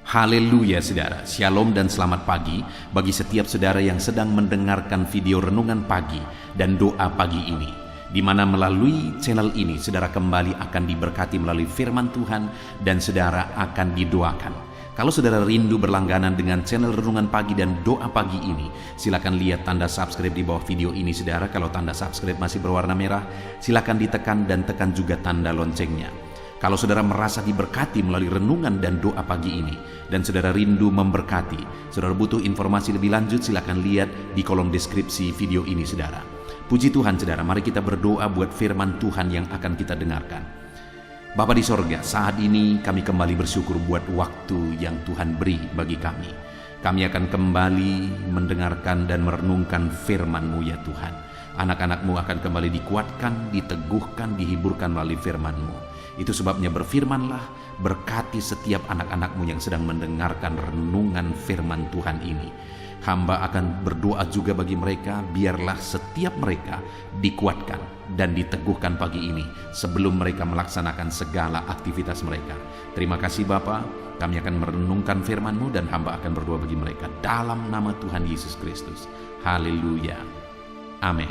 Haleluya saudara, shalom dan selamat pagi bagi setiap saudara yang sedang mendengarkan video renungan pagi dan doa pagi ini, di mana melalui channel ini saudara kembali akan diberkati melalui firman Tuhan dan saudara akan didoakan. Kalau saudara rindu berlangganan dengan channel renungan pagi dan doa pagi ini, silakan lihat tanda subscribe di bawah video ini saudara. Kalau tanda subscribe masih berwarna merah, silakan ditekan dan tekan juga tanda loncengnya. Kalau saudara merasa diberkati melalui renungan dan doa pagi ini, dan saudara rindu memberkati, saudara butuh informasi lebih lanjut, silakan lihat di kolom deskripsi video ini saudara. Puji Tuhan saudara, mari kita berdoa buat firman Tuhan yang akan kita dengarkan. Bapa di sorga, saat ini kami kembali bersyukur buat waktu yang Tuhan beri bagi kami. Kami akan kembali mendengarkan dan merenungkan firman-Mu ya Tuhan. Anak-anak-Mu akan kembali dikuatkan, diteguhkan, dihiburkan melalui firman-Mu. Itu sebabnya berfirmanlah, berkati setiap anak-anak-Mu yang sedang mendengarkan renungan firman Tuhan ini. Hamba akan berdoa juga bagi mereka, biarlah setiap mereka dikuatkan dan diteguhkan pagi ini sebelum mereka melaksanakan segala aktivitas mereka. Terima kasih Bapa, kami akan merenungkan firman-Mu dan hamba akan berdoa bagi mereka dalam nama Tuhan Yesus Kristus. Haleluya. Amin.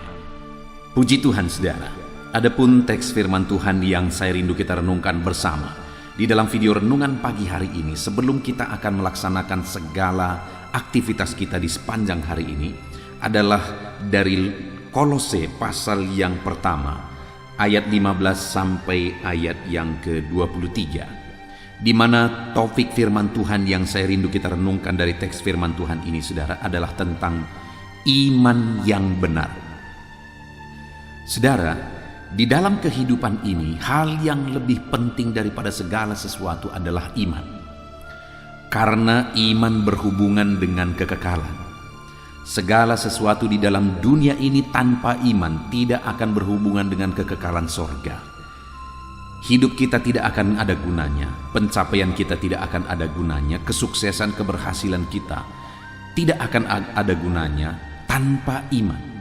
Puji Tuhan saudara. Adapun teks firman Tuhan yang saya rindu kita renungkan bersama di dalam video renungan pagi hari ini, sebelum kita akan melaksanakan segala aktivitas kita di sepanjang hari ini, adalah dari Kolose pasal yang pertama ayat 15 sampai ayat yang ke-23, di mana topik firman Tuhan yang saya rindu kita renungkan dari teks firman Tuhan ini saudara adalah tentang iman yang benar. Saudara, di dalam kehidupan ini, hal yang lebih penting daripada segala sesuatu adalah iman. Karena iman berhubungan dengan kekekalan. Segala sesuatu di dalam dunia ini tanpa iman tidak akan berhubungan dengan kekekalan sorga. Hidup kita tidak akan ada gunanya, pencapaian kita tidak akan ada gunanya, kesuksesan, keberhasilan kita tidak akan ada gunanya tanpa iman.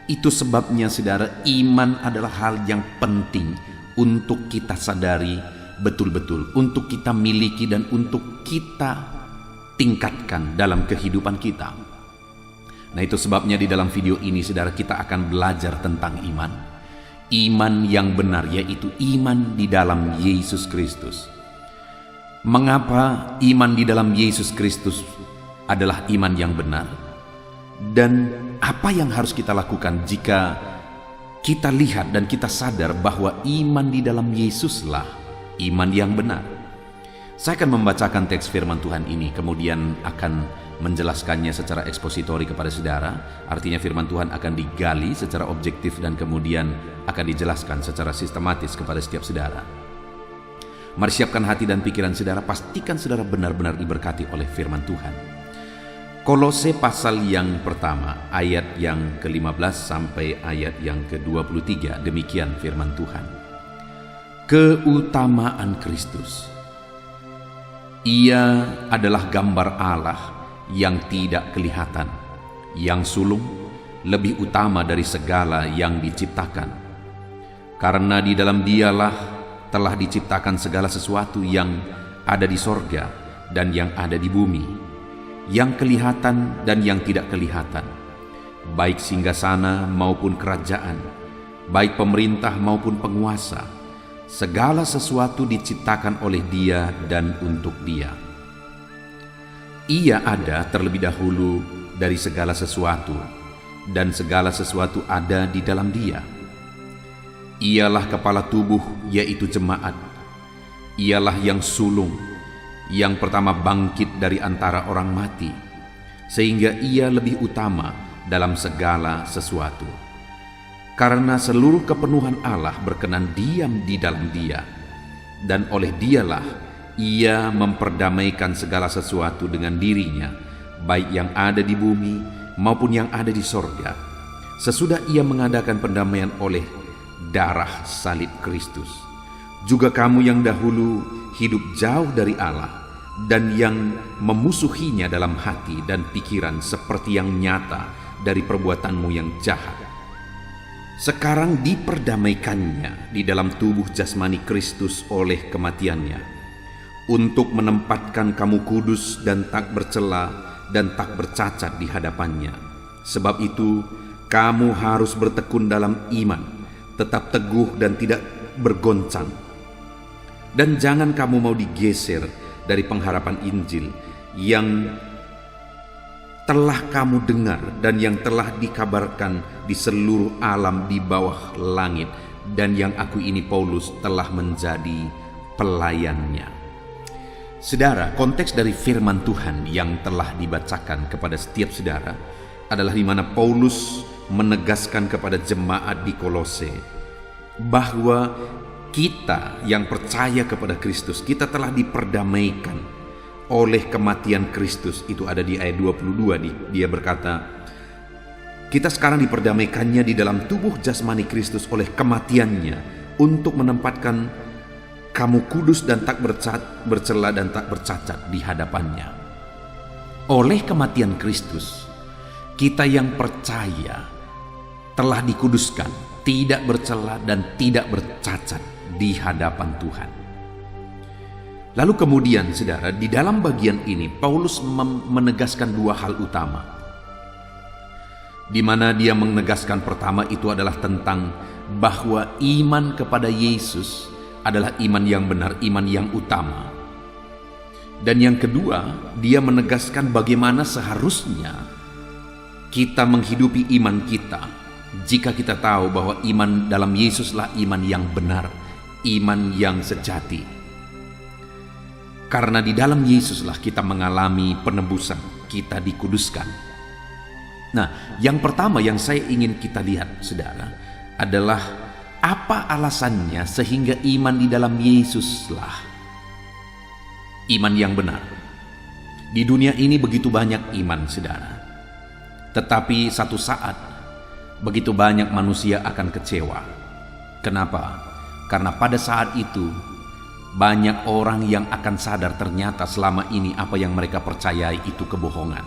Itu sebabnya saudara, iman adalah hal yang penting untuk kita sadari betul-betul, untuk kita miliki dan untuk kita tingkatkan dalam kehidupan kita. Nah, itu sebabnya di dalam video ini saudara kita akan belajar tentang iman. Iman yang benar, yaitu iman di dalam Yesus Kristus. Mengapa iman di dalam Yesus Kristus adalah iman yang benar? Dan apa yang harus kita lakukan jika kita lihat dan kita sadar bahwa iman di dalam Yesuslah iman yang benar? Saya akan membacakan teks firman Tuhan ini, kemudian akan menjelaskannya secara ekspositori kepada saudara. Artinya firman Tuhan akan digali secara objektif dan kemudian akan dijelaskan secara sistematis kepada setiap saudara. Mari siapkan hati dan pikiran saudara, pastikan saudara benar-benar diberkati oleh firman Tuhan. Kolose pasal yang pertama ayat yang ke-15 sampai ayat yang ke-23, demikian firman Tuhan. Keutamaan Kristus. Ia adalah gambar Allah yang tidak kelihatan, yang sulung, lebih utama dari segala yang diciptakan. Karena di dalam Dialah telah diciptakan segala sesuatu yang ada di sorga dan yang ada di bumi, yang kelihatan dan yang tidak kelihatan, baik singgasana maupun kerajaan, baik pemerintah maupun penguasa. Segala sesuatu diciptakan oleh Dia dan untuk Dia. Ia ada terlebih dahulu dari segala sesuatu, dan segala sesuatu ada di dalam Dia. Ialah kepala tubuh, yaitu jemaat. Ialah yang sulung, yang pertama bangkit dari antara orang mati, sehingga ia lebih utama dalam segala sesuatu. Karena seluruh kepenuhan Allah berkenan diam di dalam Dia, dan oleh Dialah ia memperdamaikan segala sesuatu dengan dirinya, baik yang ada di bumi maupun yang ada di sorga, sesudah ia mengadakan pendamaian oleh darah salib Kristus. Juga kamu yang dahulu hidup jauh dari Allah dan yang memusuhinya dalam hati dan pikiran seperti yang nyata dari perbuatanmu yang jahat, sekarang diperdamaikannya di dalam tubuh jasmani Kristus oleh kematiannya, untuk menempatkan kamu kudus dan tak bercela dan tak bercacat di hadapannya. Sebab itu, kamu harus bertekun dalam iman, tetap teguh dan tidak bergoncang. Dan jangan kamu mau digeser dari pengharapan Injil yang telah kamu dengar dan yang telah dikabarkan di seluruh alam di bawah langit, dan yang aku ini Paulus telah menjadi pelayannya. Saudara, konteks dari firman Tuhan yang telah dibacakan kepada setiap saudara adalah di mana Paulus menegaskan kepada jemaat di Kolose bahwa kita yang percaya kepada Kristus, kita telah diperdamaikan oleh kematian Kristus. Itu ada di ayat 22. Dia berkata, kita sekarang diperdamaikannya di dalam tubuh jasmani Kristus oleh kematiannya, untuk menempatkan kamu kudus dan tak bercela dan tak bercacat di hadapannya. Oleh kematian Kristus, kita yang percaya telah dikuduskan, tidak bercela dan tidak bercacat di hadapan Tuhan. Lalu kemudian saudara, di dalam bagian ini Paulus menegaskan dua hal utama, di mana dia menegaskan pertama itu adalah tentang bahwa iman kepada Yesus adalah iman yang benar, iman yang utama. Dan yang kedua, dia menegaskan bagaimana seharusnya kita menghidupi iman kita jika kita tahu bahwa iman dalam Yesuslah iman yang benar, iman yang sejati. Karena di dalam Yesuslah kita mengalami penebusan, kita dikuduskan. Nah, yang pertama yang saya ingin kita lihat, saudara, adalah apa alasannya sehingga iman di dalam Yesuslah iman yang benar. Di dunia ini begitu banyak iman, saudara. Tetapi satu saat begitu banyak manusia akan kecewa. Kenapa? Karena pada saat itu banyak orang yang akan sadar ternyata selama ini apa yang mereka percayai itu kebohongan.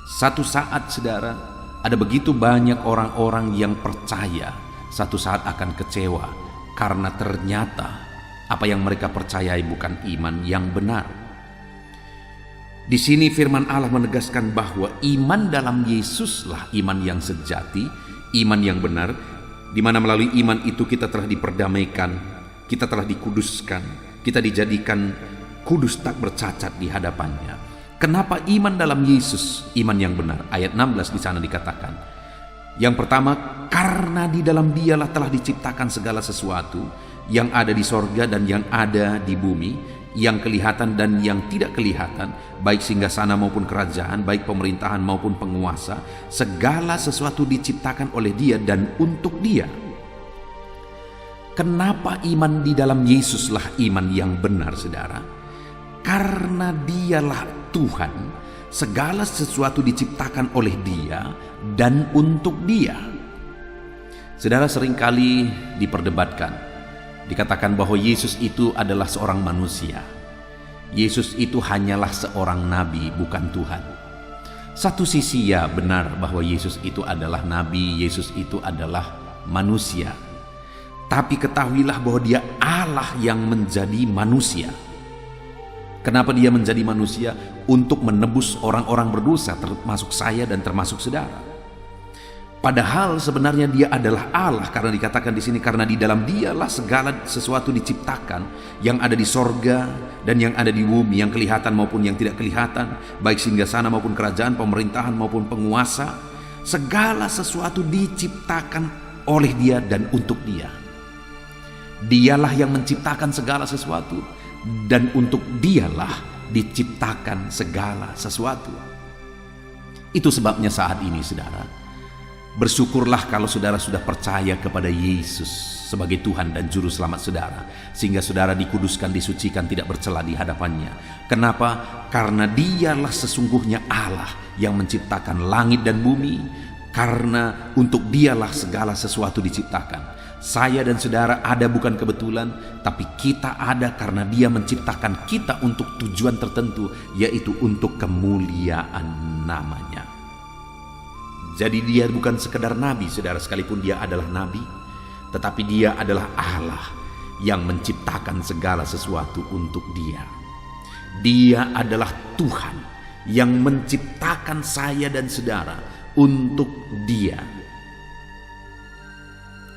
Satu saat, saudara, ada begitu banyak orang-orang yang percaya, satu saat akan kecewa karena ternyata apa yang mereka percayai bukan iman yang benar. Di sini firman Allah menegaskan bahwa iman dalam Yesuslah iman yang sejati, iman yang benar, di mana melalui iman itu kita telah diperdamaikan, kita telah dikuduskan, kita dijadikan kudus tak bercacat di hadapannya. Kenapa iman dalam Yesus iman yang benar? Ayat 16 di sana dikatakan, yang pertama, karena di dalam Dialah telah diciptakan segala sesuatu yang ada di sorga dan yang ada di bumi, yang kelihatan dan yang tidak kelihatan, baik singgasana maupun kerajaan, baik pemerintahan maupun penguasa. Segala sesuatu diciptakan oleh Dia dan untuk Dia. Kenapa iman di dalam Yesuslah iman yang benar, saudara? Karena Dialah Tuhan, segala sesuatu diciptakan oleh Dia dan untuk Dia. Saudara, seringkali diperdebatkan, dikatakan bahwa Yesus itu adalah seorang manusia. Yesus itu hanyalah seorang nabi, bukan Tuhan. Satu sisi ya benar bahwa Yesus itu adalah nabi, Yesus itu adalah manusia. Tapi ketahuilah bahwa Dia Allah yang menjadi manusia. Kenapa Dia menjadi manusia? Untuk menebus orang-orang berdosa, termasuk saya dan termasuk saudara. Padahal sebenarnya Dia adalah Allah, karena dikatakan di sini karena di dalam Dialah segala sesuatu diciptakan, yang ada di sorga dan yang ada di bumi, yang kelihatan maupun yang tidak kelihatan, baik singgasana maupun kerajaan, pemerintahan maupun penguasa. Segala sesuatu diciptakan oleh Dia dan untuk Dia. Dialah yang menciptakan segala sesuatu dan untuk Dialah diciptakan segala sesuatu. Itu sebabnya saat ini, saudara, bersyukurlah kalau saudara sudah percaya kepada Yesus sebagai Tuhan dan Juru Selamat saudara, sehingga saudara dikuduskan, disucikan, tidak bercela di hadapannya. Kenapa? Karena Dialah sesungguhnya Allah yang menciptakan langit dan bumi, karena untuk Dialah segala sesuatu diciptakan. Saya dan saudara ada bukan kebetulan, tapi kita ada karena Dia menciptakan kita untuk tujuan tertentu, yaitu untuk kemuliaan namanya. Jadi Dia bukan sekedar nabi, saudara, sekalipun Dia adalah nabi, tetapi Dia adalah Allah yang menciptakan segala sesuatu untuk Dia. Dia adalah Tuhan yang menciptakan saya dan saudara untuk Dia.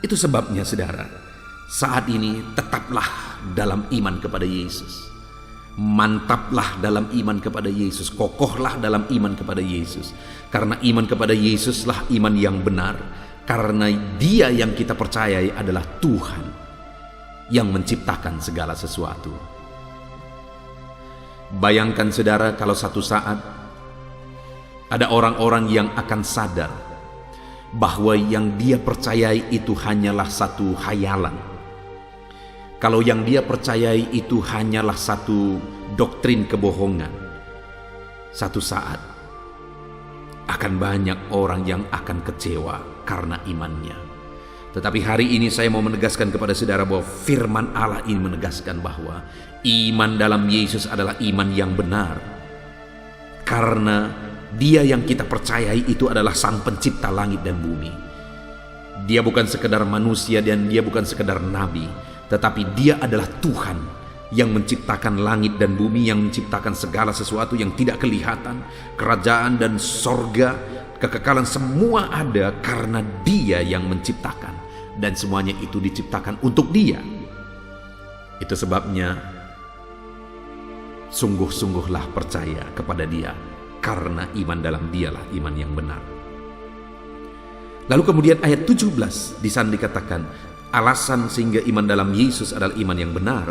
Itu sebabnya saudara, saat ini tetaplah dalam iman kepada Yesus. Mantaplah dalam iman kepada Yesus, kokohlah dalam iman kepada Yesus. Karena iman kepada Yesuslah iman yang benar. Karena Dia yang kita percayai adalah Tuhan yang menciptakan segala sesuatu. Bayangkan saudara, kalau satu saat ada orang-orang yang akan sadar bahwa yang dia percayai itu hanyalah satu khayalan. Kalau yang dia percayai itu hanyalah satu doktrin kebohongan, satu saat akan banyak orang yang akan kecewa karena imannya. Tetapi hari ini saya mau menegaskan kepada saudara bahwa firman Allah ini menegaskan bahwa iman dalam Yesus adalah iman yang benar. Karena Dia yang kita percayai itu adalah Sang Pencipta langit dan bumi. Dia bukan sekedar manusia dan Dia bukan sekedar nabi, tetapi Dia adalah Tuhan yang menciptakan langit dan bumi, yang menciptakan segala sesuatu yang tidak kelihatan. Kerajaan dan sorga, kekekalan semua ada karena Dia yang menciptakan. Dan semuanya itu diciptakan untuk Dia. Itu sebabnya sungguh-sungguhlah percaya kepada Dia, karena iman dalam Dialah iman yang benar. Lalu kemudian ayat 17 di sana dikatakan alasan sehingga iman dalam Yesus adalah iman yang benar.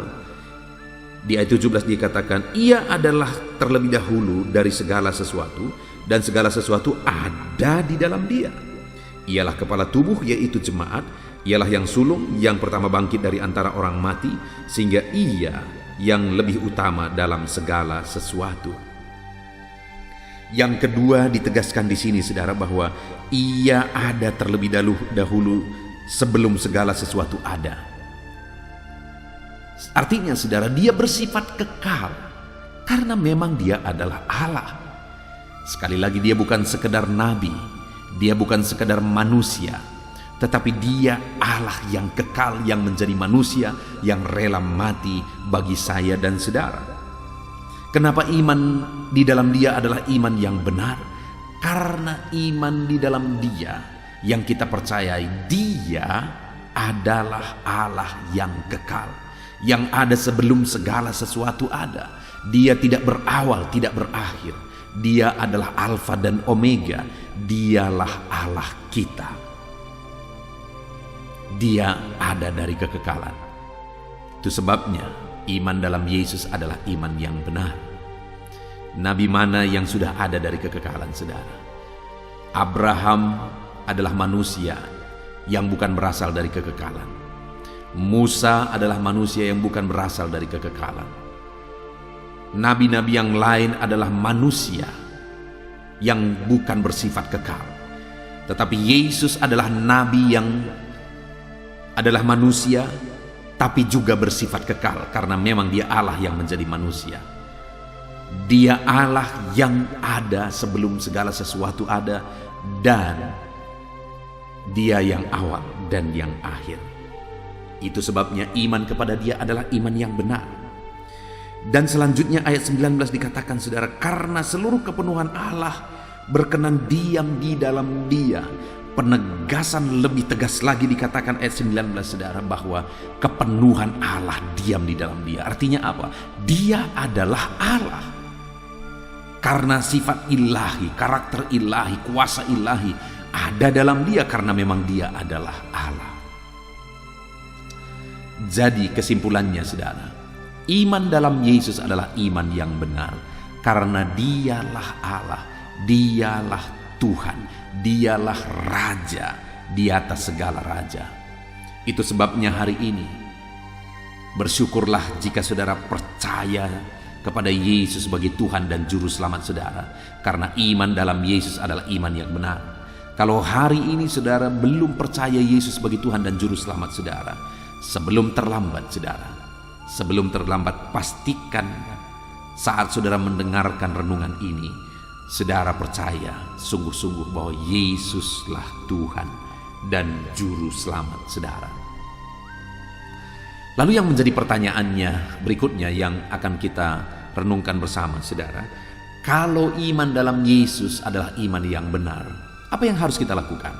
Di ayat 17 dikatakan Ia adalah terlebih dahulu dari segala sesuatu, dan segala sesuatu ada di dalam Dia. Ialah kepala tubuh, yaitu jemaat. Ialah yang sulung, yang pertama bangkit dari antara orang mati, sehingga Ia yang lebih utama dalam segala sesuatu. Yang kedua ditegaskan di sini saudara bahwa Ia ada terlebih dahulu sebelum segala sesuatu ada. Artinya saudara, Dia bersifat kekal karena memang Dia adalah Allah. Sekali lagi, Dia bukan sekedar nabi, Dia bukan sekedar manusia, tetapi Dia Allah yang kekal, yang menjadi manusia, yang rela mati bagi saya dan saudara. Kenapa iman di dalam Dia adalah iman yang benar? Karena iman di dalam Dia yang kita percayai, Dia adalah Allah yang kekal, yang ada sebelum segala sesuatu ada. Dia tidak berawal, tidak berakhir. Dia adalah Alfa dan Omega. Dialah Allah kita. Dia ada dari kekekalan. Itu sebabnya iman dalam Yesus adalah iman yang benar. Nabi mana yang sudah ada dari kekekalan saudara? Abraham adalah manusia yang bukan berasal dari kekekalan. Musa adalah manusia yang bukan berasal dari kekekalan. Nabi-nabi yang lain adalah manusia yang bukan bersifat kekal. Tetapi Yesus adalah nabi yang adalah manusia tapi juga bersifat kekal, karena memang Dia Allah yang menjadi manusia. Dia Allah yang ada sebelum segala sesuatu ada, dan Dia yang awal dan yang akhir. Itu sebabnya iman kepada Dia adalah iman yang benar. Dan selanjutnya ayat 19 dikatakan saudara, karena seluruh kepenuhan Allah berkenan diam di dalam Dia. Penegasan lebih tegas lagi dikatakan ayat 19 saudara, bahwa kepenuhan Allah diam di dalam Dia. Artinya apa? Dia adalah Allah. Karena sifat ilahi, karakter ilahi, kuasa ilahi ada dalam Dia, karena memang Dia adalah Allah. Jadi kesimpulannya saudara, iman dalam Yesus adalah iman yang benar, karena Dialah Allah, Dialah Tuhan, Dialah Raja di atas segala raja. Itu sebabnya hari ini bersyukurlah jika saudara percaya kepada Yesus sebagai Tuhan dan Juru Selamat saudara, karena iman dalam Yesus adalah iman yang benar. Kalau hari ini saudara belum percaya Yesus sebagai Tuhan dan Juru Selamat saudara, sebelum terlambat saudara, sebelum terlambat, pastikan saat saudara mendengarkan renungan ini, saudara percaya sungguh-sungguh bahwa Yesuslah Tuhan dan Juru Selamat saudara. Lalu yang menjadi pertanyaannya berikutnya yang akan kita renungkan bersama, saudara. Kalau iman dalam Yesus adalah iman yang benar, apa yang harus kita lakukan?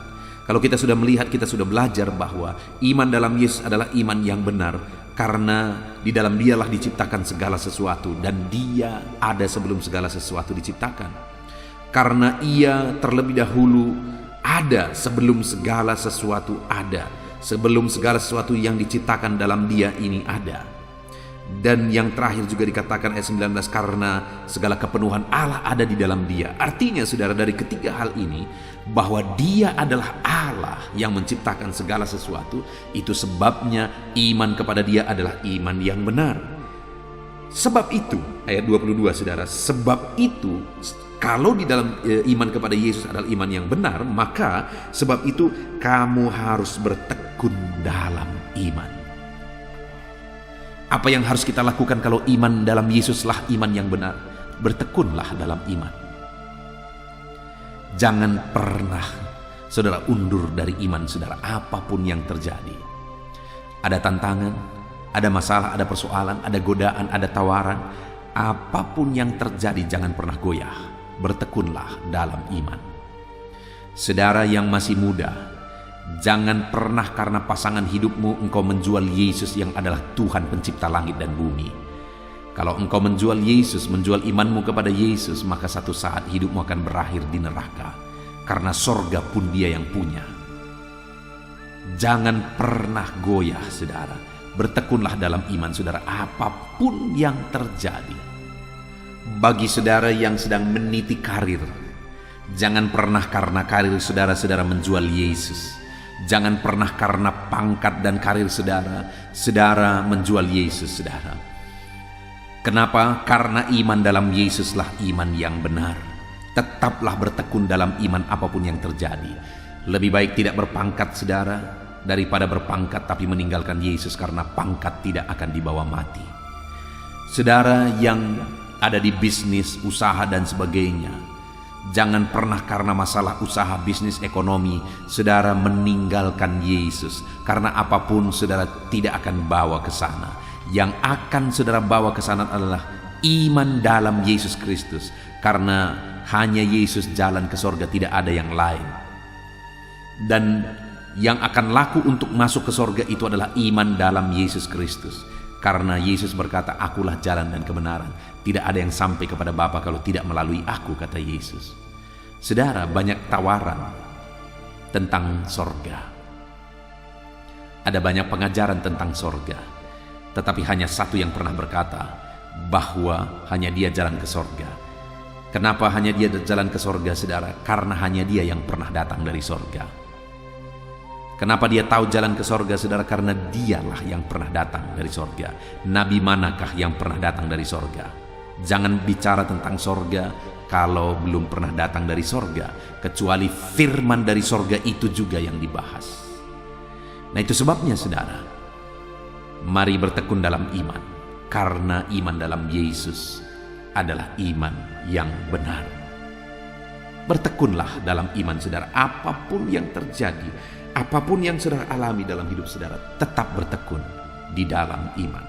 Kalau kita sudah melihat, kita sudah belajar bahwa iman dalam Yesus adalah iman yang benar, karena di dalam Dialah diciptakan segala sesuatu, dan Dia ada sebelum segala sesuatu diciptakan. Karena Ia terlebih dahulu ada sebelum segala sesuatu ada. Sebelum segala sesuatu yang diciptakan dalam Dia ini ada. Dan yang terakhir juga dikatakan ayat 19, karena segala kepenuhan Allah ada di dalam Dia. Artinya saudara, dari ketiga hal ini, bahwa Dia adalah Allah yang menciptakan segala sesuatu, itu sebabnya iman kepada Dia adalah iman yang benar. Sebab itu, ayat 22 saudara, sebab itu kalau di dalam iman kepada Yesus adalah iman yang benar, maka sebab itu kamu harus bertekun dalam iman. Apa yang harus kita lakukan kalau iman dalam Yesuslah iman yang benar? Bertekunlah dalam iman. Jangan pernah saudara undur dari iman saudara, apapun yang terjadi. Ada tantangan, ada masalah, ada persoalan, ada godaan, ada tawaran. Apapun yang terjadi, jangan pernah goyah. Bertekunlah dalam iman. Saudara yang masih muda, jangan pernah karena pasangan hidupmu engkau menjual Yesus yang adalah Tuhan pencipta langit dan bumi. Kalau engkau menjual Yesus, menjual imanmu kepada Yesus, maka satu saat hidupmu akan berakhir di neraka, karena sorga pun Dia yang punya. Jangan pernah goyah saudara. Bertekunlah dalam iman saudara, apapun yang terjadi. Bagi saudara yang sedang meniti karir, jangan pernah karena karir saudara menjual Yesus. Jangan pernah karena pangkat dan karir saudara menjual Yesus saudara. Kenapa? Karena iman dalam Yesuslah iman yang benar. Tetaplah bertekun dalam iman apapun yang terjadi. Lebih baik tidak berpangkat saudara, daripada berpangkat tapi meninggalkan Yesus karena pangkat tidak akan dibawa mati. Saudara yang ada di bisnis, usaha dan sebagainya, jangan pernah karena masalah usaha, bisnis, ekonomi saudara meninggalkan Yesus, karena apapun saudara tidak akan bawa ke sana. Yang akan saudara bawa ke sana adalah iman dalam Yesus Kristus, karena hanya Yesus jalan ke sorga, tidak ada yang lain. Dan yang akan laku untuk masuk ke sorga itu adalah iman dalam Yesus Kristus, karena Yesus berkata, akulah jalan dan kebenaran. Tidak ada yang sampai kepada Bapa kalau tidak melalui aku, kata Yesus. Saudara, banyak tawaran tentang sorga. Ada banyak pengajaran tentang sorga. Tetapi hanya satu yang pernah berkata, bahwa hanya Dia jalan ke sorga. Kenapa hanya Dia jalan ke sorga, saudara? Karena hanya Dia yang pernah datang dari sorga. Kenapa Dia tahu jalan ke sorga, saudara? Karena Dialah yang pernah datang dari sorga. Nabi manakah yang pernah datang dari sorga? Jangan bicara tentang sorga kalau belum pernah datang dari sorga, kecuali firman dari sorga itu juga yang dibahas. Nah, itu sebabnya saudara, mari bertekun dalam iman, karena iman dalam Yesus adalah iman yang benar. Bertekunlah dalam iman saudara, apapun yang terjadi, apapun yang saudara alami dalam hidup saudara, tetap bertekun di dalam iman.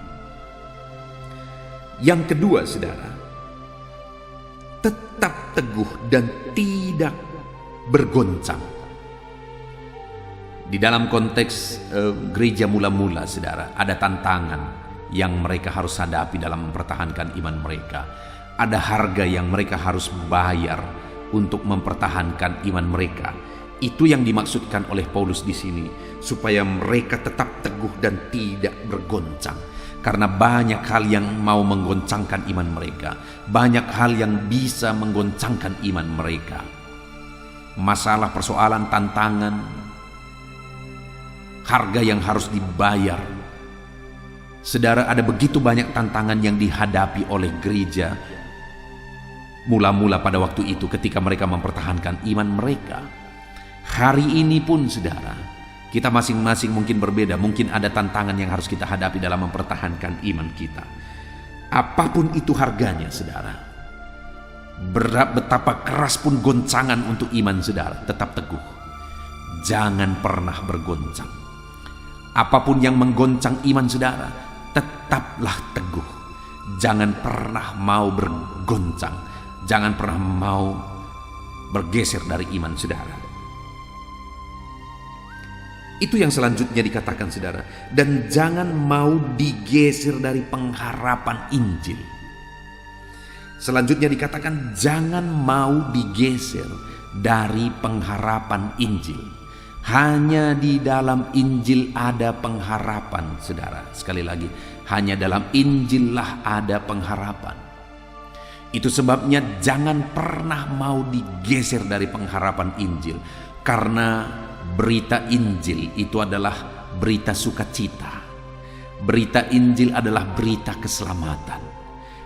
Yang kedua saudara, tetap teguh dan tidak bergoncang. Di dalam konteks gereja mula-mula saudara, ada tantangan yang mereka harus hadapi dalam mempertahankan iman mereka. Ada harga yang mereka harus bayar untuk mempertahankan iman mereka. Itu yang dimaksudkan oleh Paulus di sini, supaya mereka tetap teguh dan tidak bergoncang. Karena banyak hal yang mau menggoncangkan iman mereka, banyak hal yang bisa menggoncangkan iman mereka. Masalah, persoalan, tantangan, harga yang harus dibayar. Saudara, ada begitu banyak tantangan yang dihadapi oleh gereja mula-mula pada waktu itu ketika mereka mempertahankan iman mereka. Hari ini pun saudara, kita masing-masing mungkin berbeda, mungkin ada tantangan yang harus kita hadapi dalam mempertahankan iman kita. Apapun itu harganya saudara, betapa keras pun goncangan untuk iman saudara, tetap teguh. Jangan pernah bergoncang. Apapun yang menggoncang iman saudara, tetaplah teguh. Jangan pernah mau bergoncang, jangan pernah mau bergeser dari iman saudara. Itu yang selanjutnya dikatakan saudara. Dan jangan mau digeser dari pengharapan Injil. Selanjutnya dikatakan jangan mau digeser dari pengharapan Injil. Hanya di dalam Injil ada pengharapan, saudara. Sekali lagi, hanya dalam Injillah ada pengharapan. Itu sebabnya jangan pernah mau digeser dari pengharapan Injil. Karena berita Injil itu adalah berita sukacita. Berita Injil adalah berita keselamatan.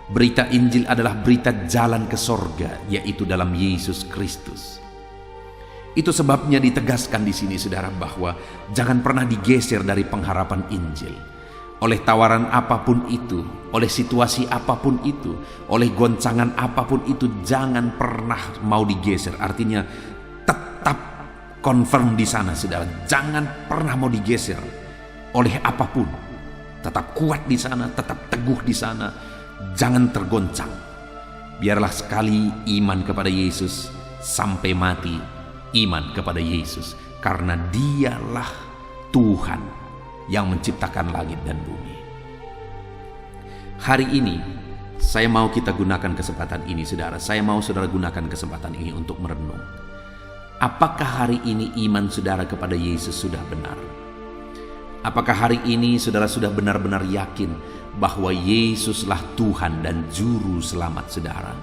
Berita Injil adalah berita jalan ke sorga, yaitu dalam Yesus Kristus. Itu sebabnya ditegaskan di sini saudara bahwa jangan pernah digeser dari pengharapan Injil. Oleh tawaran apapun itu, oleh situasi apapun itu, oleh goncangan apapun itu, jangan pernah mau digeser. Artinya tetap confirm di sana saudara. Jangan pernah mau digeser oleh apapun. Tetap kuat di sana, tetap teguh di sana. Jangan tergoncang. Biarlah sekali iman kepada Yesus sampai mati. Iman kepada Yesus, karena Dialah Tuhan yang menciptakan langit dan bumi. Hari ini saya mau kita gunakan kesempatan ini saudara. Saya mau saudara gunakan kesempatan ini untuk merenung. Apakah hari ini iman saudara kepada Yesus sudah benar? Apakah hari ini saudara sudah benar-benar yakin bahwa Yesuslah Tuhan dan Juru Selamat saudara?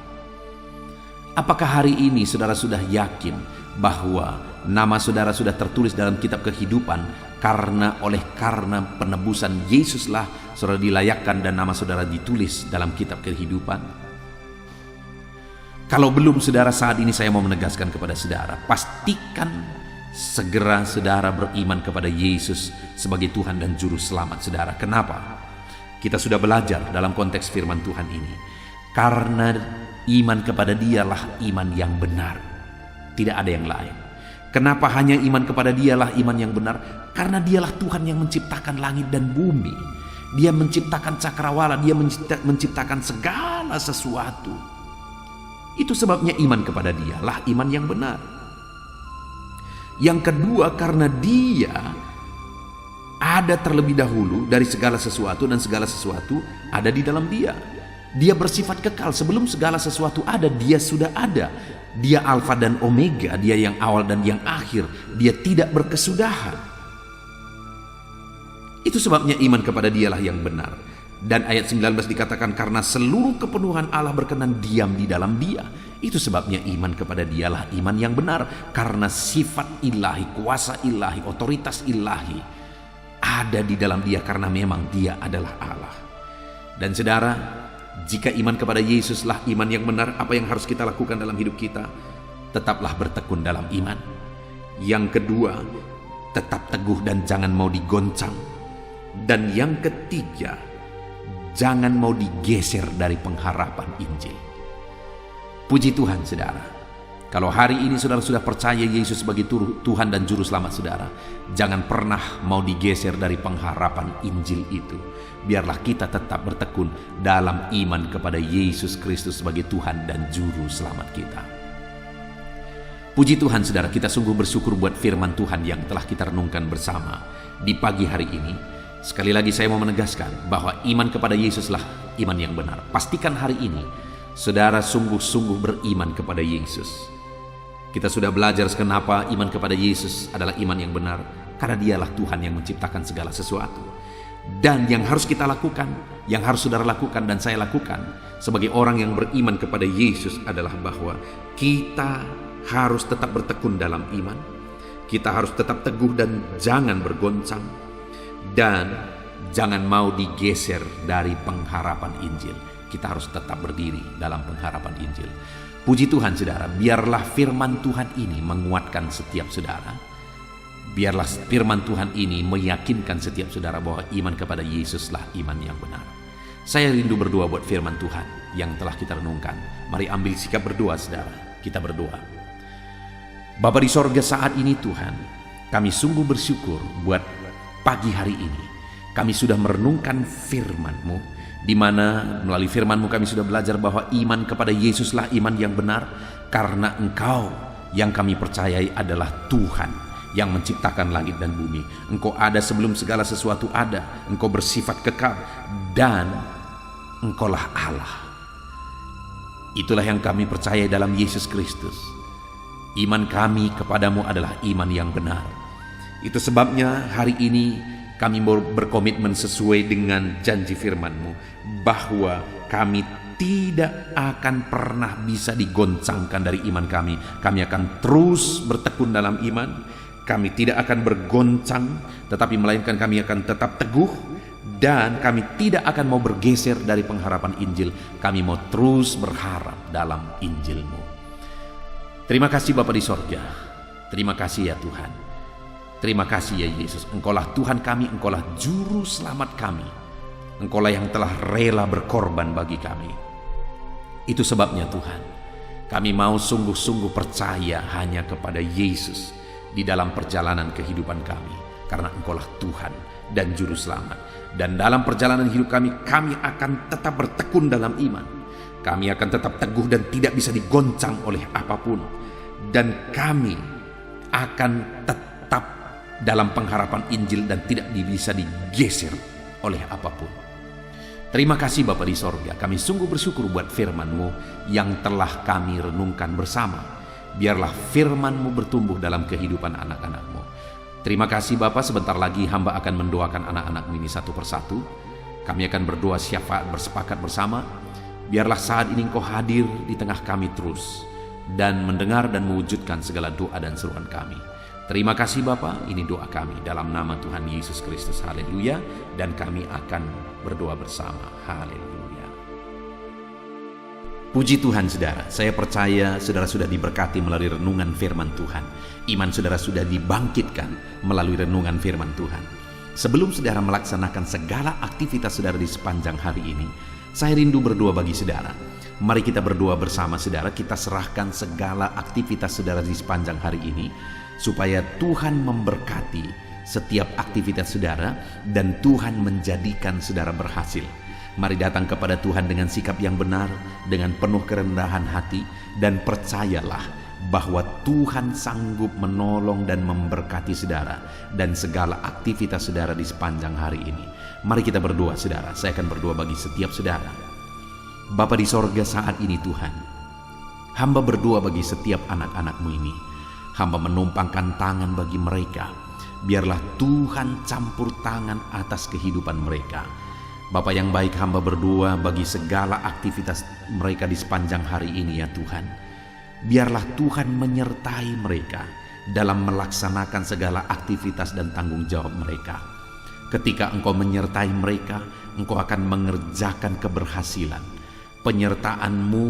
Apakah hari ini saudara sudah yakin bahwa nama saudara sudah tertulis dalam kitab kehidupan karena penebusan Yesuslah saudara dilayakkan dan nama saudara ditulis dalam kitab kehidupan? Kalau belum saudara, saat ini saya mau menegaskan kepada saudara, pastikan segera saudara beriman kepada Yesus sebagai Tuhan dan Juru Selamat saudara. Kenapa? Kita sudah belajar dalam konteks firman Tuhan ini. Karena iman kepada Dialah iman yang benar. Tidak ada yang lain. Kenapa hanya iman kepada Dialah iman yang benar? Karena Dialah Tuhan yang menciptakan langit dan bumi. Dia menciptakan cakrawala, Dia menciptakan segala sesuatu. Itu sebabnya iman kepada Dialah iman yang benar. Yang kedua, karena Dia ada terlebih dahulu dari segala sesuatu dan segala sesuatu ada di dalam Dia. Dia bersifat kekal. Sebelum segala sesuatu ada, Dia sudah ada. Dia Alfa dan Omega, Dia yang awal dan yang akhir. Dia tidak berkesudahan. Itu sebabnya iman kepada Dialah yang benar. Dan ayat 19 dikatakan karena seluruh kepenuhan Allah berkenan diam di dalam Dia. Itu sebabnya iman kepada Dialah iman yang benar. Karena sifat ilahi, kuasa ilahi, otoritas ilahi ada di dalam Dia, karena memang Dia adalah Allah. Dan saudara, jika iman kepada Yesuslah iman yang benar, apa yang harus kita lakukan dalam hidup kita? Tetaplah bertekun dalam iman. Yang kedua, tetap teguh dan jangan mau digoncang. Dan yang ketiga, jangan mau digeser dari pengharapan Injil. Puji Tuhan saudara. Kalau hari ini saudara sudah percaya Yesus sebagai Tuhan dan Juru Selamat saudara, jangan pernah mau digeser dari pengharapan Injil itu. Biarlah kita tetap bertekun dalam iman kepada Yesus Kristus sebagai Tuhan dan Juru Selamat kita. Puji Tuhan saudara, kita sungguh bersyukur buat firman Tuhan yang telah kita renungkan bersama di pagi hari ini. Sekali lagi saya mau menegaskan bahwa iman kepada Yesuslah iman yang benar. Pastikan hari ini saudara sungguh-sungguh beriman kepada Yesus. Kita sudah belajar kenapa iman kepada Yesus adalah iman yang benar. Karena Dialah Tuhan yang menciptakan segala sesuatu. Dan yang harus kita lakukan, yang harus saudara lakukan dan saya lakukan sebagai orang yang beriman kepada Yesus adalah bahwa kita harus tetap bertekun dalam iman. Kita harus tetap teguh dan jangan bergoncang. Dan jangan mau digeser dari pengharapan Injil. Kita harus tetap berdiri dalam pengharapan Injil. Puji Tuhan saudara, biarlah firman Tuhan ini menguatkan setiap saudara. Biarlah firman Tuhan ini meyakinkan setiap saudara bahwa iman kepada Yesuslah iman yang benar. Saya rindu berdoa buat firman Tuhan yang telah kita renungkan. Mari ambil sikap berdoa saudara. Kita berdoa. Bapa di sorga, saat ini Tuhan, kami sungguh bersyukur buat pagi hari ini kami sudah merenungkan firman-Mu, di mana melalui firman-Mu kami sudah belajar bahwa iman kepada Yesuslah iman yang benar, karena Engkau yang kami percayai adalah Tuhan yang menciptakan langit dan bumi. Engkau ada sebelum segala sesuatu ada, Engkau bersifat kekal, dan Engkaulah Allah. Itulah yang kami percaya dalam Yesus Kristus. Iman kami kepadamu adalah iman yang benar. Itu sebabnya hari ini kami berkomitmen sesuai dengan janji firman-Mu, bahwa kami tidak akan pernah bisa digoncangkan dari iman kami. Kami akan terus bertekun dalam iman. Kami tidak akan bergoncang, tetapi melainkan kami akan tetap teguh. Dan kami tidak akan mau bergeser dari pengharapan Injil. Kami mau terus berharap dalam Injil-Mu. Terima kasih Bapa di sorga. Terima kasih ya Tuhan. Terima kasih ya Yesus. Engkaulah Tuhan kami, Engkaulah juru selamat kami. Engkaulah yang telah rela berkorban bagi kami. Itu sebabnya Tuhan, kami mau sungguh-sungguh percaya hanya kepada Yesus di dalam perjalanan kehidupan kami, karena Engkaulah Tuhan dan juru selamat. Dan dalam perjalanan hidup kami akan tetap bertekun dalam iman. Kami akan tetap teguh dan tidak bisa digoncang oleh apapun. Dan kami akan tetap dalam pengharapan Injil dan tidak bisa digeser oleh apapun. Terima kasih Bapa di sorga. Kami sungguh bersyukur buat firman-Mu yang telah kami renungkan bersama. Biarlah firman-Mu bertumbuh dalam kehidupan anak-anak-Mu. Terima kasih Bapa. Sebentar lagi hamba akan mendoakan anak-anak-Mu ini satu persatu. Kami akan berdoa syafaat bersepakat bersama. Biarlah saat ini Engkau hadir di tengah kami terus, dan mendengar dan mewujudkan segala doa dan seruan kami. Terima kasih Bapa, ini doa kami dalam nama Tuhan Yesus Kristus. Haleluya. Dan kami akan berdoa bersama. Haleluya. Puji Tuhan saudara, saya percaya saudara sudah diberkati melalui renungan firman Tuhan. Iman saudara sudah dibangkitkan melalui renungan firman Tuhan. Sebelum saudara melaksanakan segala aktivitas saudara di sepanjang hari ini, saya rindu berdoa bagi saudara. Mari kita berdoa bersama saudara. Kita serahkan segala aktivitas saudara di sepanjang hari ini, supaya Tuhan memberkati setiap aktivitas saudara dan Tuhan menjadikan saudara berhasil. Mari datang kepada Tuhan dengan sikap yang benar, dengan penuh kerendahan hati, dan percayalah bahwa Tuhan sanggup menolong dan memberkati saudara dan segala aktivitas saudara di sepanjang hari ini. Mari kita berdoa saudara. Saya akan berdoa bagi setiap saudara. Bapa di sorga, saat ini Tuhan, hamba berdoa bagi setiap anak-anak-Mu ini. Hamba menumpangkan tangan bagi mereka. Biarlah Tuhan campur tangan atas kehidupan mereka. Bapa yang baik, hamba berdoa bagi segala aktivitas mereka di sepanjang hari ini ya Tuhan. Biarlah Tuhan menyertai mereka dalam melaksanakan segala aktivitas dan tanggung jawab mereka. Ketika Engkau menyertai mereka, Engkau akan mengerjakan keberhasilan. Penyertaan-Mu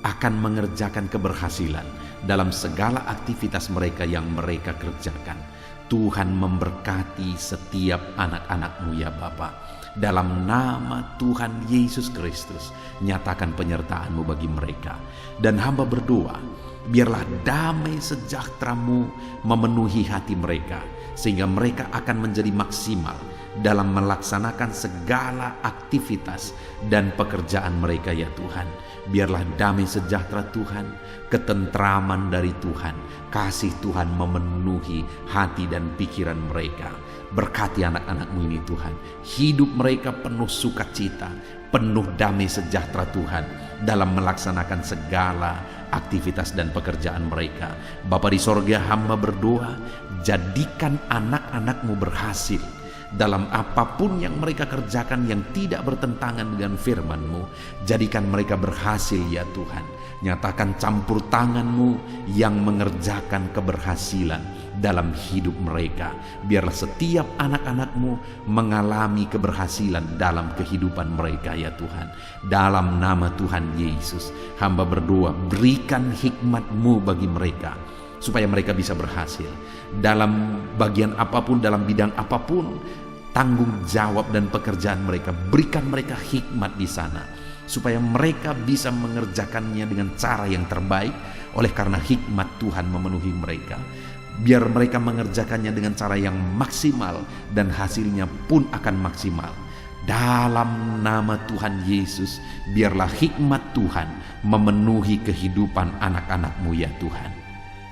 akan mengerjakan keberhasilan dalam segala aktivitas mereka yang mereka kerjakan. Tuhan memberkati setiap anak-anak-Mu ya Bapa. Dalam nama Tuhan Yesus Kristus, nyatakan penyertaan-Mu bagi mereka. Dan hamba berdoa, biarlah damai sejahtera-Mu memenuhi hati mereka, sehingga mereka akan menjadi maksimal dalam melaksanakan segala aktivitas dan pekerjaan mereka ya Tuhan. Biarlah damai sejahtera Tuhan, ketentraman dari Tuhan, kasih Tuhan memenuhi hati dan pikiran mereka. Berkati anak-anak-Mu ini Tuhan. Hidup mereka penuh sukacita, penuh damai sejahtera Tuhan dalam melaksanakan segala aktivitas dan pekerjaan mereka. Bapa di sorga, hamba berdoa, jadikan anak-anak-Mu berhasil dalam apapun yang mereka kerjakan yang tidak bertentangan dengan firman-Mu. Jadikan mereka berhasil ya Tuhan. Nyatakan campur tangan-Mu yang mengerjakan keberhasilan dalam hidup mereka. Biarlah setiap anak-anak-Mu mengalami keberhasilan dalam kehidupan mereka ya Tuhan. Dalam nama Tuhan Yesus, hamba berdoa, berikan hikmat-Mu bagi mereka, supaya mereka bisa berhasil dalam bagian apapun, dalam bidang apapun, tanggung jawab dan pekerjaan mereka. Berikan mereka hikmat di sana, supaya mereka bisa mengerjakannya dengan cara yang terbaik, oleh karena hikmat Tuhan memenuhi mereka. Biar mereka mengerjakannya dengan cara yang maksimal dan hasilnya pun akan maksimal. Dalam nama Tuhan Yesus, biarlah hikmat Tuhan memenuhi kehidupan anak-anak-Mu ya Tuhan.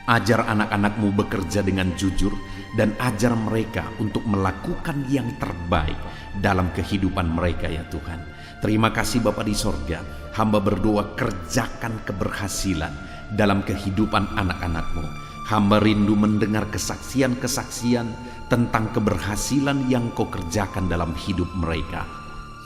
Ajar anak-anak-Mu bekerja dengan jujur dan ajar mereka untuk melakukan yang terbaik dalam kehidupan mereka ya Tuhan. Terima kasih Bapa di sorga, hamba berdoa kerjakan keberhasilan dalam kehidupan anak-anak-Mu. Hamba rindu mendengar kesaksian-kesaksian tentang keberhasilan yang Kau kerjakan dalam hidup mereka.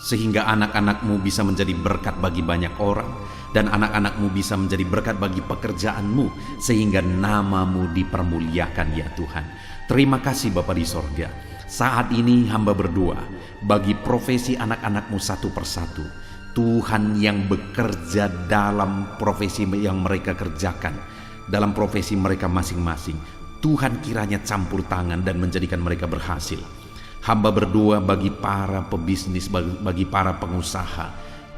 Sehingga anak-anak-Mu bisa menjadi berkat bagi banyak orang, dan anak-anak-Mu bisa menjadi berkat bagi pekerjaan-Mu, sehingga nama-Mu dipermuliakan ya Tuhan. Terima kasih Bapa di sorga. Saat ini hamba berdoa bagi profesi anak-anak-Mu satu persatu. Tuhan yang bekerja dalam profesi yang mereka kerjakan, dalam profesi mereka masing-masing, Tuhan kiranya campur tangan dan menjadikan mereka berhasil. Hamba berdoa bagi para pebisnis, bagi para pengusaha,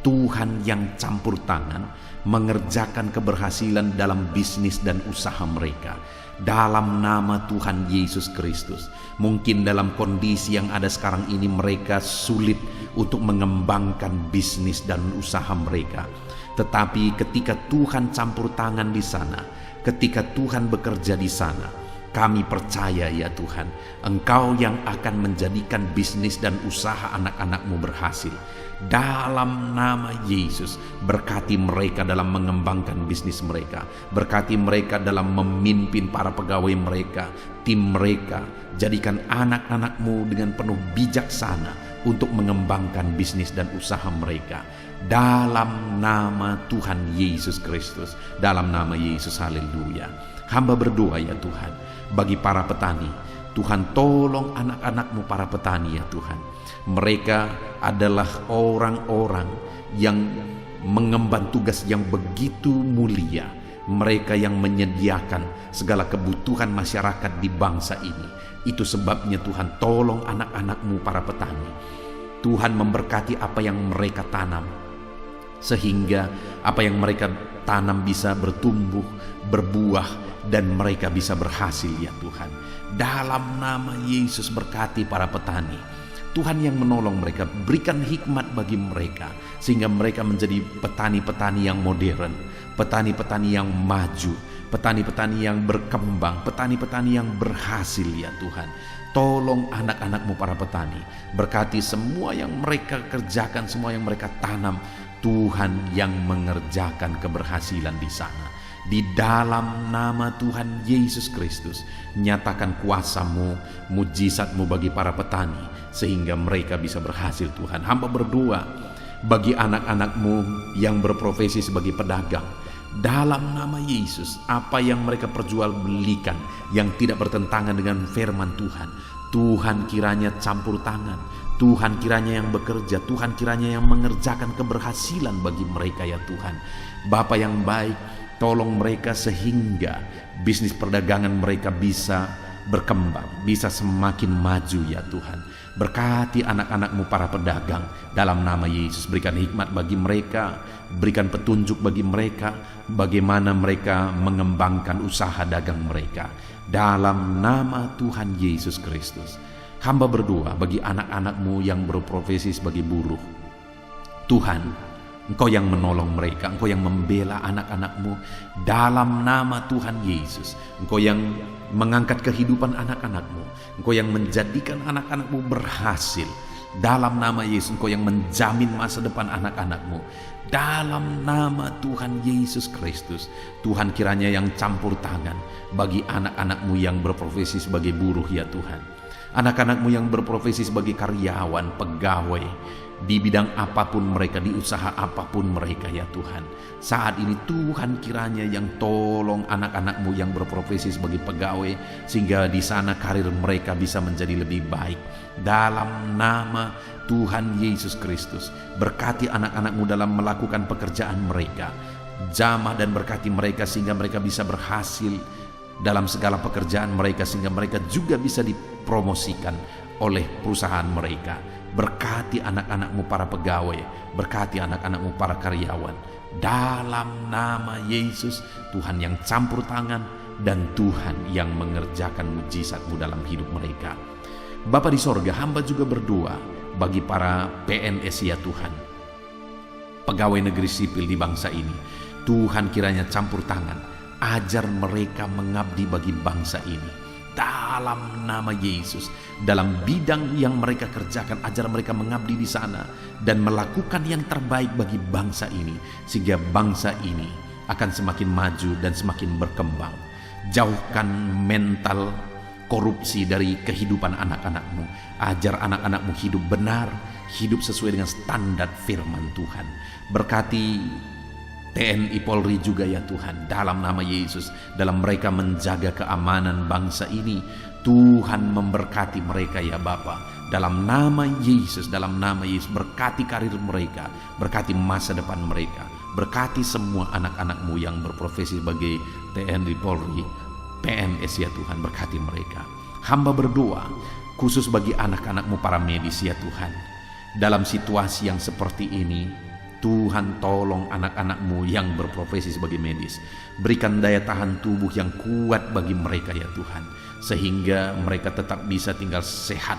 Tuhan yang campur tangan mengerjakan keberhasilan dalam bisnis dan usaha mereka. Dalam nama Tuhan Yesus Kristus. Mungkin dalam kondisi yang ada sekarang ini mereka sulit untuk mengembangkan bisnis dan usaha mereka. Tetapi ketika Tuhan campur tangan di sana, ketika Tuhan bekerja di sana, kami percaya ya Tuhan, Engkau yang akan menjadikan bisnis dan usaha anak-anak-Mu berhasil. Dalam nama Yesus, berkati mereka dalam mengembangkan bisnis mereka. Berkati mereka dalam memimpin para pegawai mereka, tim mereka. Jadikan anak-anak-Mu dengan penuh bijaksana untuk mengembangkan bisnis dan usaha mereka. Dalam nama Tuhan Yesus Kristus, dalam nama Yesus, haleluya. Hamba berdoa ya Tuhan, bagi para petani, Tuhan tolong anak-anak-Mu para petani ya Tuhan. Mereka adalah orang-orang yang mengemban tugas yang begitu mulia. Mereka yang menyediakan segala kebutuhan masyarakat di bangsa ini. Itu sebabnya Tuhan tolong anak-anak-Mu para petani. Tuhan memberkati apa yang mereka tanam, sehingga apa yang mereka tanam bisa bertumbuh, berbuah, dan mereka bisa berhasil ya Tuhan. Dalam nama Yesus berkati para petani. Tuhan yang menolong mereka, berikan hikmat bagi mereka, sehingga mereka menjadi petani-petani yang modern, petani-petani yang maju, petani-petani yang berkembang, petani-petani yang berhasil ya Tuhan. Tolong anak-anak-Mu para petani, berkati semua yang mereka kerjakan, semua yang mereka tanam. Tuhan yang mengerjakan keberhasilan di sana. Di dalam nama Tuhan Yesus Kristus, nyatakan kuasa-Mu, mujizat-Mu bagi para petani, sehingga mereka bisa berhasil Tuhan. Hamba berdoa bagi anak-anak-Mu yang berprofesi sebagai pedagang. Dalam nama Yesus, apa yang mereka perjualbelikan yang tidak bertentangan dengan firman Tuhan, Tuhan kiranya campur tangan. Tuhan kiranya yang bekerja, Tuhan kiranya yang mengerjakan keberhasilan bagi mereka ya Tuhan. Bapa yang baik, tolong mereka sehingga bisnis perdagangan mereka bisa berkembang, bisa semakin maju ya Tuhan. Berkati anak-anak-Mu para pedagang dalam nama Yesus. Berikan hikmat bagi mereka, berikan petunjuk bagi mereka, bagaimana mereka mengembangkan usaha dagang mereka. Dalam nama Tuhan Yesus Kristus. Hamba berdoa bagi anak-anak-Mu yang berprofesi sebagai buruh. Tuhan, Engkau yang menolong mereka, Engkau yang membela anak-anak-Mu dalam nama Tuhan Yesus. Engkau yang mengangkat kehidupan anak-anak-Mu, Engkau yang menjadikan anak-anak-Mu berhasil. Dalam nama Yesus, Engkau yang menjamin masa depan anak-anak-Mu. Dalam nama Tuhan Yesus Kristus, Tuhan kiranya yang campur tangan bagi anak-anak-Mu yang berprofesi sebagai buruh ya Tuhan. Anak-anak-Mu yang berprofesi sebagai karyawan, pegawai, di bidang apapun mereka, di usaha apapun mereka ya Tuhan. Saat ini Tuhan kiranya yang tolong anak-anak-Mu yang berprofesi sebagai pegawai, sehingga di sana karir mereka bisa menjadi lebih baik. Dalam nama Tuhan Yesus Kristus, berkati anak-anak-Mu dalam melakukan pekerjaan mereka. Jamah dan berkati mereka sehingga mereka bisa berhasil dalam segala pekerjaan mereka, sehingga mereka juga bisa dipromosikan oleh perusahaan mereka. Berkati anak-anak-Mu para pegawai, berkati anak-anak-Mu para karyawan. Dalam nama Yesus, Tuhan yang campur tangan, dan Tuhan yang mengerjakan mujizat-Mu dalam hidup mereka. Bapa di sorga, hamba juga berdoa bagi para PNS ya Tuhan, pegawai negeri sipil di bangsa ini. Tuhan kiranya campur tangan, ajar mereka mengabdi bagi bangsa ini. Dalam nama Yesus, dalam bidang yang mereka kerjakan, ajar mereka mengabdi di sana dan melakukan yang terbaik bagi bangsa ini, sehingga bangsa ini akan semakin maju dan semakin berkembang. Jauhkan mental korupsi dari kehidupan anak-anak-Mu. Ajar anak-anak-Mu hidup benar, hidup sesuai dengan standar firman Tuhan. Berkati TNI Polri juga ya Tuhan, dalam nama Yesus, dalam mereka menjaga keamanan bangsa ini. Tuhan memberkati mereka ya Bapa, dalam nama Yesus, dalam nama Yesus. Berkati karir mereka, berkati masa depan mereka, berkati semua anak-anak-Mu yang berprofesi sebagai TNI Polri, PNS ya Tuhan, berkati mereka. Hamba berdoa khusus bagi anak-anak-Mu para medis ya Tuhan, dalam situasi yang seperti ini. Tuhan tolong anak-anak-Mu yang berprofesi sebagai medis. Berikan daya tahan tubuh yang kuat bagi mereka ya Tuhan, sehingga mereka tetap bisa tinggal sehat.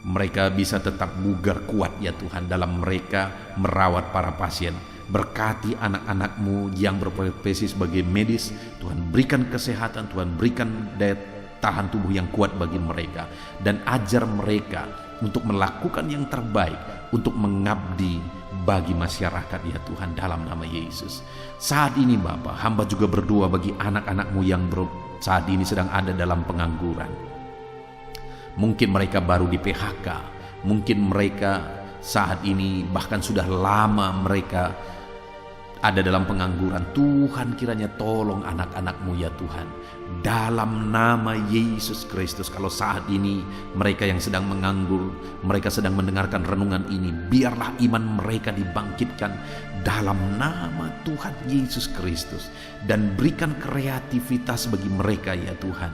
Mereka bisa tetap bugar kuat ya Tuhan dalam mereka merawat para pasien. Berkati anak-anak-Mu yang berprofesi sebagai medis. Tuhan berikan kesehatan, Tuhan berikan daya tahan tubuh yang kuat bagi mereka. Dan ajar mereka untuk melakukan yang terbaik, untuk mengabdi bagi masyarakat ya Tuhan, dalam nama Yesus. Saat ini Bapa, hamba juga berdoa bagi anak-anak-Mu yang saat ini sedang ada dalam pengangguran. Mungkin mereka baru di PHK, mungkin mereka saat ini bahkan sudah lama mereka ada dalam pengangguran. Tuhan kiranya tolong anak-anak-Mu ya Tuhan, dalam nama Yesus Kristus. Kalau saat ini mereka yang sedang menganggur, mereka sedang mendengarkan renungan ini, biarlah iman mereka dibangkitkan dalam nama Tuhan Yesus Kristus. Dan berikan kreativitas bagi mereka ya Tuhan,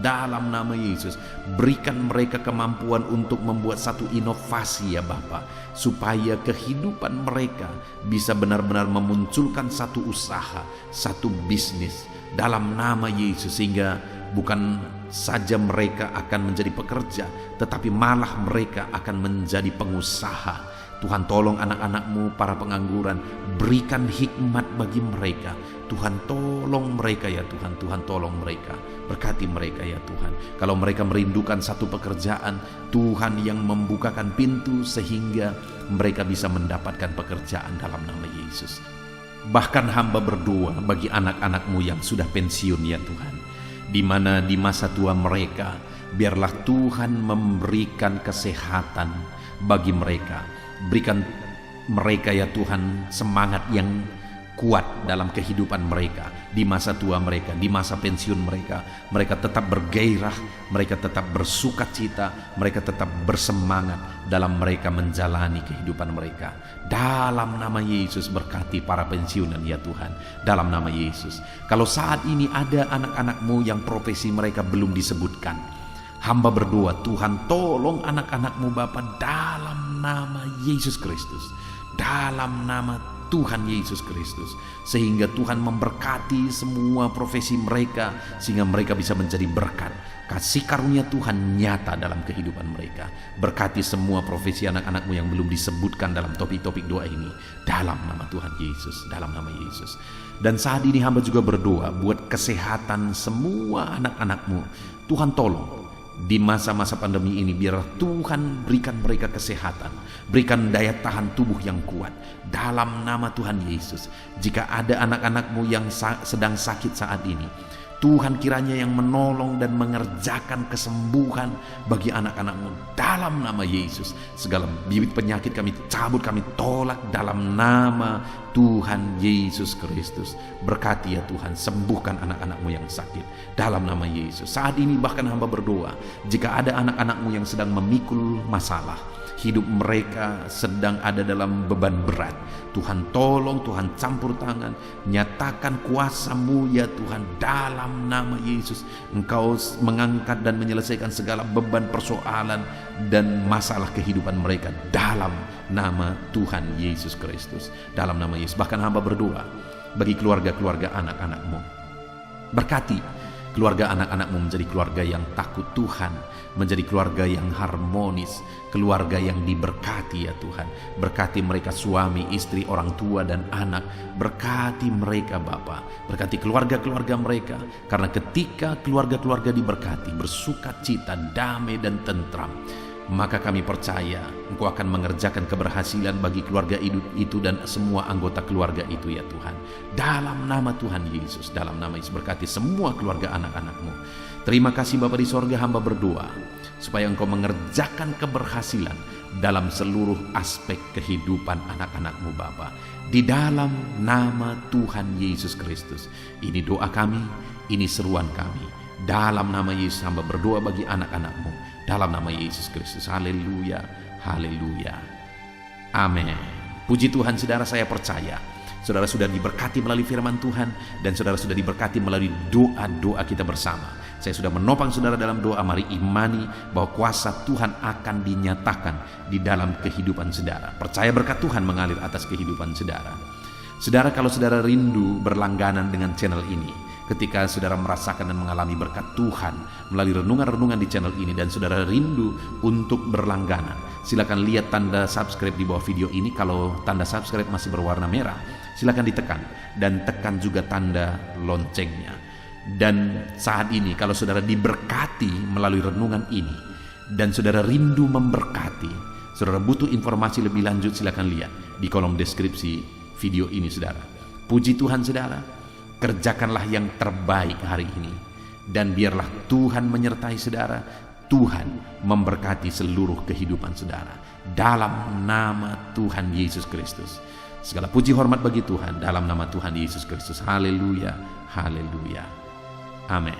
dalam nama Yesus. Berikan mereka kemampuan untuk membuat satu inovasi ya Bapa, supaya kehidupan mereka bisa benar-benar memunculkan satu usaha, satu bisnis dalam nama Yesus, sehingga bukan saja mereka akan menjadi pekerja, tetapi malah mereka akan menjadi pengusaha. Tuhan tolong anak-anak-Mu para pengangguran, berikan hikmat bagi mereka. Tuhan tolong mereka ya Tuhan, Tuhan tolong mereka, berkati mereka ya Tuhan. Kalau mereka merindukan satu pekerjaan, Tuhan yang membukakan pintu sehingga mereka bisa mendapatkan pekerjaan dalam nama Yesus. Bahkan hamba berdoa bagi anak-anak-Mu yang sudah pensiun ya Tuhan, di mana di masa tua mereka, biarlah Tuhan memberikan kesehatan bagi mereka. Berikan mereka ya Tuhan semangat yang kuat dalam kehidupan mereka, di masa tua mereka, di masa pensiun mereka. Mereka tetap bergairah, mereka tetap bersukacita, mereka tetap bersemangat dalam mereka menjalani kehidupan mereka. Dalam nama Yesus, berkati para pensiunan ya Tuhan, dalam nama Yesus. Kalau saat ini ada anak-anak-Mu yang profesi mereka belum disebutkan, hamba berdoa Tuhan tolong anak-anak-Mu Bapa, dalam nama Yesus Kristus, dalam nama Tuhan Yesus Kristus, sehingga Tuhan memberkati semua profesi mereka, sehingga mereka bisa menjadi berkat. Kasih karunia Tuhan nyata dalam kehidupan mereka. Berkati semua profesi anak-anak-Mu yang belum disebutkan dalam topik-topik doa ini, dalam nama Tuhan Yesus, dalam nama Yesus. Dan saat ini hamba juga berdoa buat kesehatan semua anak-anak-Mu. Tuhan tolong di masa-masa pandemi ini, biar Tuhan berikan mereka kesehatan, berikan daya tahan tubuh yang kuat dalam nama Tuhan Yesus. Jika ada anak-anak-Mu yang sedang sakit saat ini, Tuhan kiranya yang menolong dan mengerjakan kesembuhan bagi anak-anak-Mu dalam nama Yesus. Segala bibit penyakit kami cabut, kami tolak dalam nama Tuhan Yesus Kristus. Berkati ya Tuhan, sembuhkan anak-anak-Mu yang sakit dalam nama Yesus. Saat ini bahkan hamba berdoa, jika ada anak-anak-Mu yang sedang memikul masalah, hidup mereka sedang ada dalam beban berat, Tuhan tolong, Tuhan campur tangan, nyatakan kuasa-Mu ya Tuhan, dalam nama Yesus. Engkau mengangkat dan menyelesaikan segala beban, persoalan dan masalah kehidupan mereka dalam nama Tuhan Yesus Kristus, dalam nama Yesus. Bahkan hamba berdoa bagi keluarga-keluarga anak-anak-Mu, berkati Keluarga anak-anakmu menjadi keluarga yang takut Tuhan, menjadi keluarga yang harmonis, keluarga yang diberkati ya Tuhan. Berkati mereka suami, istri, orang tua dan anak. Berkati mereka Bapa, berkati keluarga-keluarga mereka. Karena ketika keluarga-keluarga diberkati, bersukacita, damai dan tentram, maka kami percaya Engkau akan mengerjakan keberhasilan bagi keluarga itu dan semua anggota keluarga itu ya Tuhan. Dalam nama Tuhan Yesus, dalam nama Yesus, berkati semua keluarga anak-anak-Mu. Terima kasih Bapa di sorga, hamba berdoa supaya Engkau mengerjakan keberhasilan dalam seluruh aspek kehidupan anak-anak-Mu Bapa. Di dalam nama Tuhan Yesus Kristus. Ini doa kami, ini seruan kami. Dalam nama Yesus hamba berdoa bagi anak-anak-Mu. Dalam nama Yesus Kristus. Haleluya, haleluya. Amin. Puji Tuhan saudara, saya percaya saudara sudah diberkati melalui firman Tuhan dan saudara sudah diberkati melalui doa-doa kita bersama. Saya sudah menopang saudara dalam doa. Mari imani bahwa kuasa Tuhan akan dinyatakan di dalam kehidupan saudara. Percaya berkat Tuhan mengalir atas kehidupan saudara. Saudara, kalau saudara rindu berlangganan dengan channel ini, ketika saudara merasakan dan mengalami berkat Tuhan melalui renungan-renungan di channel ini, dan saudara rindu untuk berlangganan, silakan lihat tanda subscribe di bawah video ini. Kalau tanda subscribe masih berwarna merah, silakan ditekan dan tekan juga tanda loncengnya. Dan saat ini kalau saudara diberkati melalui renungan ini dan saudara rindu memberkati, saudara butuh informasi lebih lanjut, silakan lihat di kolom deskripsi video ini saudara. Puji Tuhan saudara, kerjakanlah yang terbaik hari ini dan biarlah Tuhan menyertai saudara. Tuhan memberkati seluruh kehidupan saudara dalam nama Tuhan Yesus Kristus. Segala puji hormat bagi Tuhan dalam nama Tuhan Yesus Kristus. Haleluya, haleluya. Amin.